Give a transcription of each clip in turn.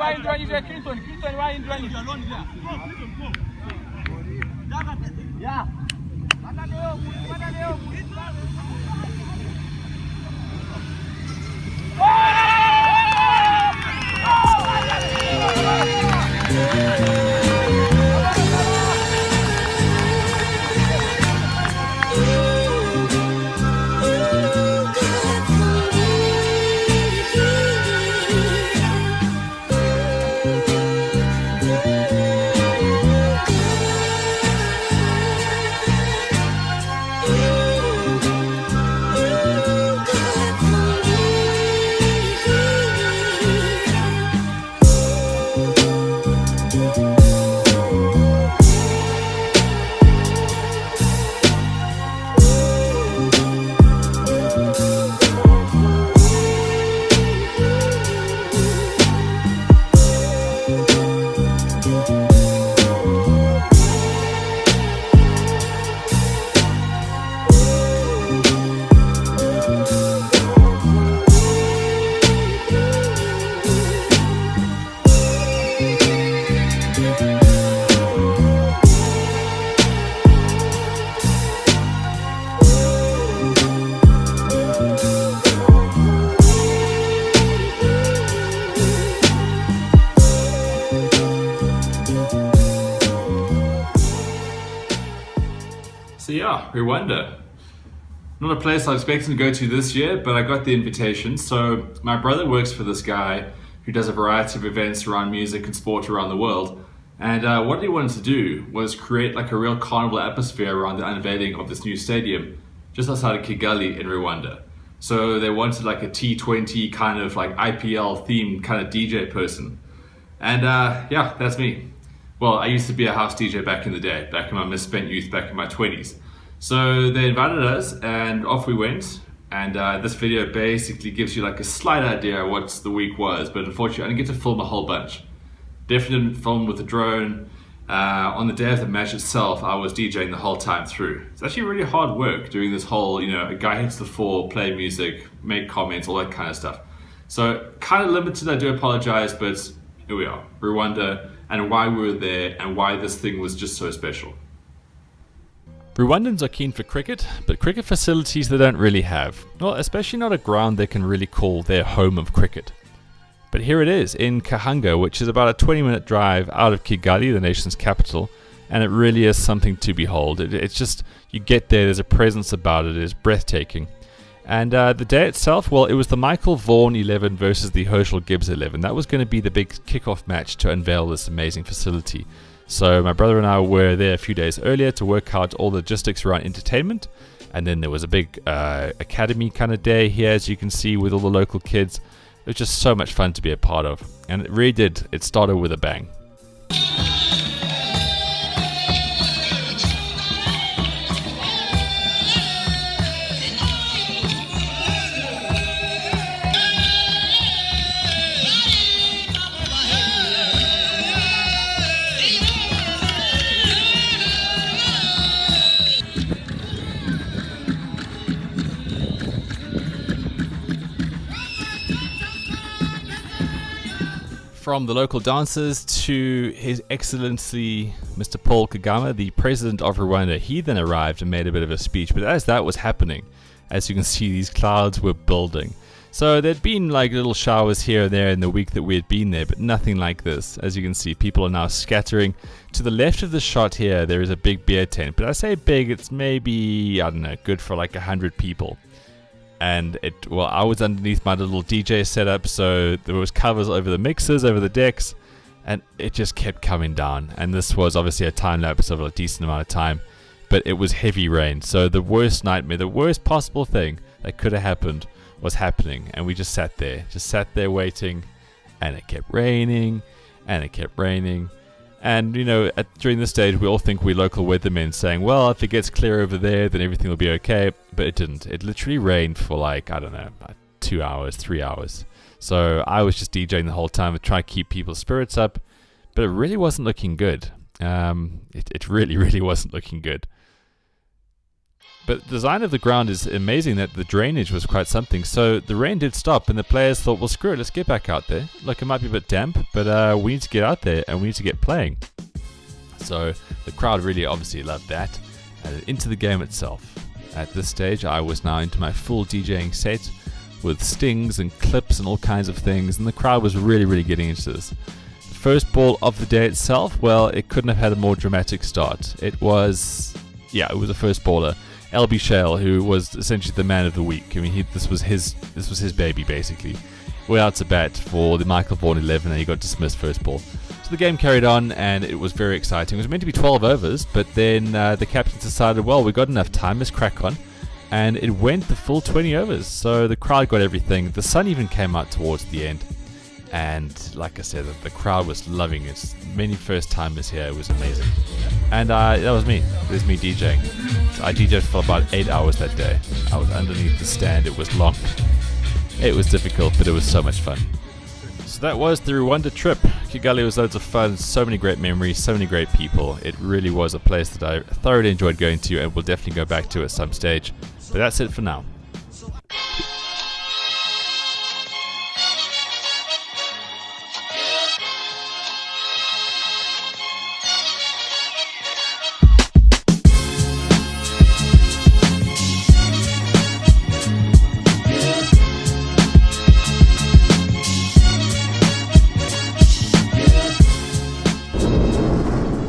why you join there, Clinton, why you join alone there? Yeah. So yeah, Rwanda. Not a place I was expecting to go to this year, but I got the invitation. So my brother works for this guy who does a variety of events around music and sport around the world. And what he wanted to do was create like a real carnival atmosphere around the unveiling of this new stadium just outside of Kigali in Rwanda. So they wanted like a T20 kind of like IPL themed kind of DJ person. And yeah, that's me. Well, I used to be a house DJ back in the day, back in my misspent youth, back in my 20s. So they invited us and off we went. And this video basically gives you like a slight idea of what the week was, but unfortunately I didn't get to film a whole bunch. Definitely didn't film with a drone. On the day of the match itself, I was DJing the whole time through. It's actually really hard work doing this whole, you know, a guy hits the floor, play music, make comments, all that kind of stuff. So kind of limited, I do apologize, but here we are, Rwanda, and why we were there and why this thing was just so special. Rwandans are keen for cricket, but cricket facilities they don't really have. Well, especially not a ground they can really call their home of cricket. But here it is, in Kahanga, which is about a 20-minute drive out of Kigali, the nation's capital, and it really is something to behold. It's just, you get there, there's a presence about it, it's breathtaking. And the day itself, well, it was the Michael Vaughan 11 versus the Herschel Gibbs 11. That was going to be the big kickoff match to unveil this amazing facility. So my brother and I were there a few days earlier to work out all the logistics around entertainment. And then there was a big academy kind of day here, as you can see, with all the local kids. It was just so much fun to be a part of. And it really did. It started with a bang. From the local dancers to His Excellency Mr. Paul Kagame, the President of Rwanda, he then arrived and made a bit of a speech. But as that was happening, as you can see, these clouds were building. So there'd been like little showers here and there in the week that we had been there, but nothing like this. As you can see, people are now scattering. To the left of the shot here, there is a big beer tent. But I say big, it's maybe, I don't know, good for like 100 people. And well, I was underneath my little DJ setup, so there was covers over the mixers, over the decks, and it just kept coming down. And this was obviously a time lapse of a decent amount of time, but it was heavy rain. So the worst nightmare, the worst possible thing that could have happened was happening, and we just sat there waiting, and it kept raining, and it kept raining. And, you know, during this stage, we all think we're local weathermen saying, well, if it gets clear over there, then everything will be okay. But it didn't. It literally rained for like, I don't know, 2 hours, 3 hours. So I was just DJing the whole time to try to keep people's spirits up. But it really wasn't looking good. It really, really wasn't looking good. But the design of the ground is amazing, that the drainage was quite something. So the rain did stop and the players thought, well, screw it, let's get back out there. Look, it might be a bit damp, but we need to get out there and we need to get playing. So the crowd really obviously loved that. And into the game itself. At this stage, I was now into my full DJing set with stings and clips and all kinds of things, and the crowd was really, really getting into this. The first ball of the day itself, well, it couldn't have had a more dramatic start. It was a first baller. LB Shale, who was essentially the man of the week. I mean, this was his baby, basically. Went out to bat for the Michael Vaughan 11, and he got dismissed first ball. So the game carried on, and it was very exciting. It was meant to be 12 overs, but then the captains decided, well, we've got enough time, let's crack on. And it went the full 20 overs, so the crowd got everything. The sun even came out towards the end. And like I said, the crowd was loving it. Many first-timers here. It was amazing. And that was me. It was me DJing. So I DJed for about 8 hours that day. I was underneath the stand. It was long. It was difficult, but it was so much fun. So that was the Rwanda trip. Kigali was loads of fun. So many great memories. So many great people. It really was a place that I thoroughly enjoyed going to and will definitely go back to at some stage. But that's it for now.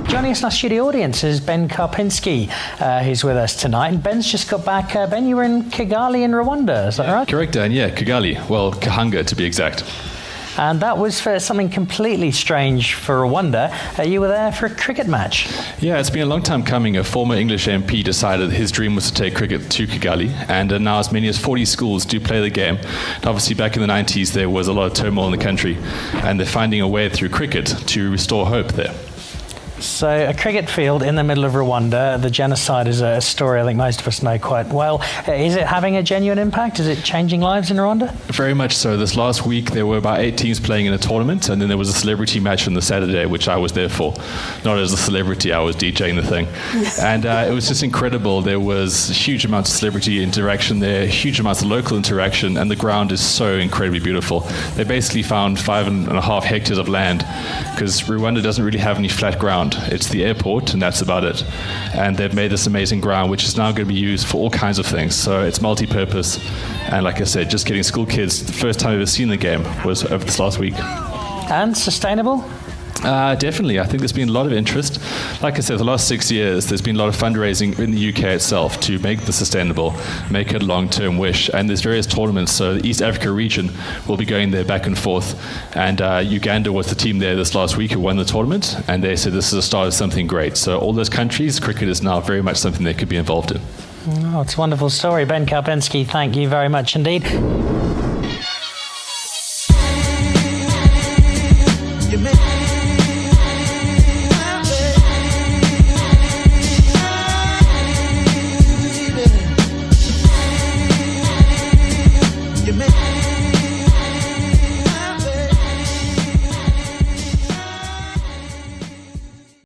Joining us in our studio audience is Ben Karpinski, who's with us tonight. And Ben's just got back. Ben, you were in Kigali in Rwanda, is that right? Correct, Dan. Yeah, Kigali. Well, Kahanga to be exact. And that was for something completely strange for Rwanda. You were there for a cricket match. Yeah, it's been a long time coming. A former English MP decided his dream was to take cricket to Kigali, and now as many as 40 schools do play the game. And obviously, back in the 90s, there was a lot of turmoil in the country, and they're finding a way through cricket to restore hope there. So a cricket field in the middle of Rwanda. The genocide is a story I think most of us know quite well. Is it having a genuine impact? Is it changing lives in Rwanda? Very much so. This last week there were about 8 teams playing in a tournament, and then there was a celebrity match on the Saturday, which I was there for. Not as a celebrity, I was DJing the thing. And it was just incredible. There was huge amounts of celebrity interaction there, huge amounts of local interaction, and the ground is so incredibly beautiful. They basically found 5.5 hectares of land, because Rwanda doesn't really have any flat ground. It's the airport, and that's about it. And they've made this amazing ground, which is now going to be used for all kinds of things. So it's multi-purpose. And like I said, just getting school kids, the first time I've ever seen the game was over this last week. And sustainable? Definitely. I think there's been a lot of interest. Like I said, the last 6 years, there's been a lot of fundraising in the UK itself to make this sustainable, make it a long-term wish. And there's various tournaments. So the East Africa region will be going there back and forth. And Uganda was the team there this last week who won the tournament. And they said this is the start of something great. So all those countries, cricket is now very much something they could be involved in. Oh, it's a wonderful story. Ben Karpinski, thank you very much indeed.